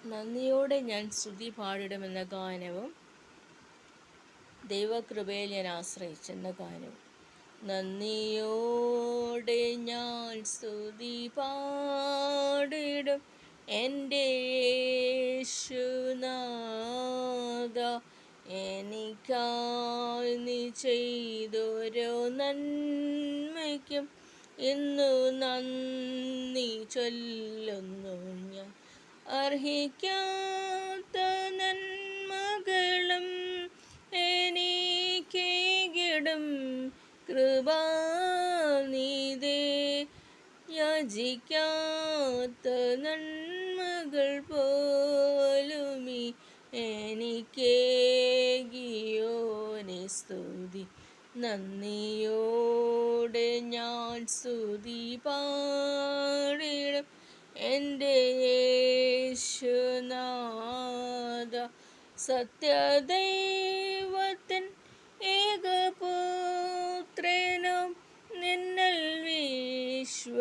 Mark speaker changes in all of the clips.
Speaker 1: നന്ദിയോടെ ഞാൻ സ്തുതി പാടിടുമെന്ന ഗാനവും ദൈവകൃപയിൽ ഞാൻ ആശ്രയിച്ചെന്ന ഗാനവും. നന്ദിയോടെ ഞാൻ സ്തുതി പാടിടും എൻ്റെ യേശുനാഥ, എനിക്കായി നീ ചെയ്തൊരു നന്മയ്ക്കും ഇന്നു നന്ദി ചൊല്ലുന്നു ഞാൻ. അർഹിക്കാത്ത നന്മകളും എനിക്കേകിടും കൃപാനിധേ, യാചിക്കാത്ത നന്മകൾ പോലുമീ എനിക്കേകിയോനെ സ്തുതി. നന്ദിയോടെ ഞാൻ സ്തുതി പാടിടും എൻ്റെ യേശുനാഥ. സത്യദൈവത്തിൻ ഏകപുത്രനും നിന്നിൽ വിശ്വസിക്കുന്നു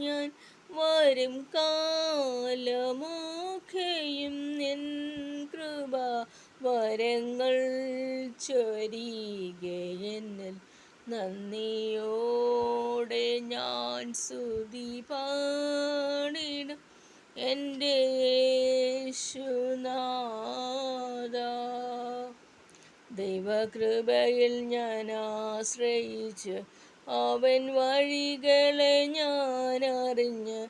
Speaker 1: ഞാൻ. വരും കാലമൊക്കെയും നിൻ കൃപ വരങ്ങൾ ചൊരികയെന്നിൽ. നന്ദിയോടെ ഞാൻ സ്തുതി പാടിടും എൻ്റെ യേശുനാഥ. ദൈവകൃപയിൽ ഞാൻ ആശ്രയിച്ച് അവൻ വഴികളെ ഞാൻ അറിഞ്ഞ്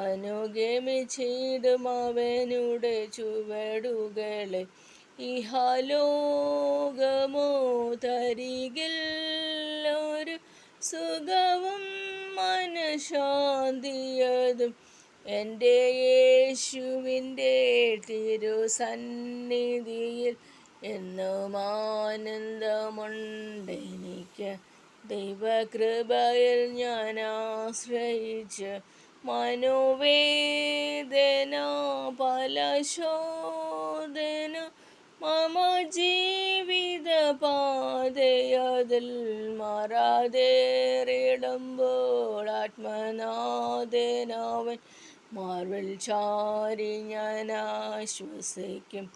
Speaker 1: അനുഗമിച്ചിടും അവനുടെ ചുവടുകളെ. ഇഹലോകമോ തരികിൽ ഒരു സുഖവും മനഃശാന്തിയതും എൻ്റെ യേശുവിൻ്റെ തിരുസന്നിധിയിൽ എന്നും ആനന്ദമുണ്ടെനിക്ക്. ദൈവകൃപയിൽ ഞാൻ ആശ്രയിച്ച് മനോവേദന പല ശോധന മമ ജീവിത പാതയതിൽ മാറാതേറിടുമ്പോൾ ആത്മനാഥനവൻ മാർവിൽ ചാരി ഞാൻ ആശ്വസിക്കും.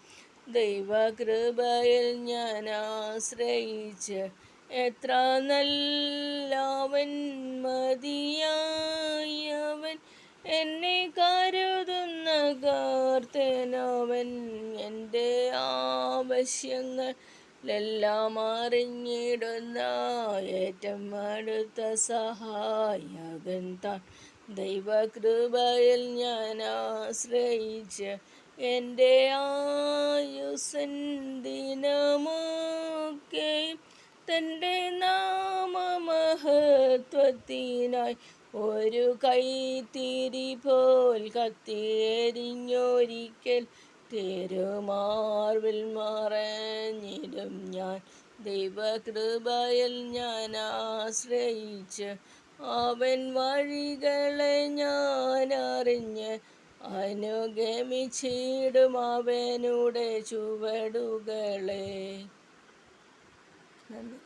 Speaker 1: ദൈവകൃപയിൽ ഞാൻ ആശ്രയിച്ച് എത്ര നല്ലവൻ മതിയായവൻ, എന്നെ കരുതുന്ന കർത്തനവൻ. എൻ്റെ ആവശ്യങ്ങളെല്ലാം അറിഞ്ഞിടുന്ന ഏറ്റവും അടുത്ത സഹായകൻ താൻ. ദൈവകൃപയിൽ ഞാൻ ആശ്രയിച്ച് എൻ്റെ ആയുസ്സിൻ ദിനമൊക്കെയും തൻ്റെ നാമമഹത്വത്തിനായി ഒരു കൈത്തിരി പോൽ കത്തിയെരിഞ്ഞൊരിക്കൽ തിരുമാർവിൽ മറഞ്ഞിടും ഞാൻ. ദൈവകൃപയിൽ ഞാൻ ആശ്രയിച്ച് അവൻ വഴികളെ ഞാൻ അറിഞ്ഞ് അനുഗമിച്ചിടും അവനുടെ ചുവടുകളെ. നന്ദി.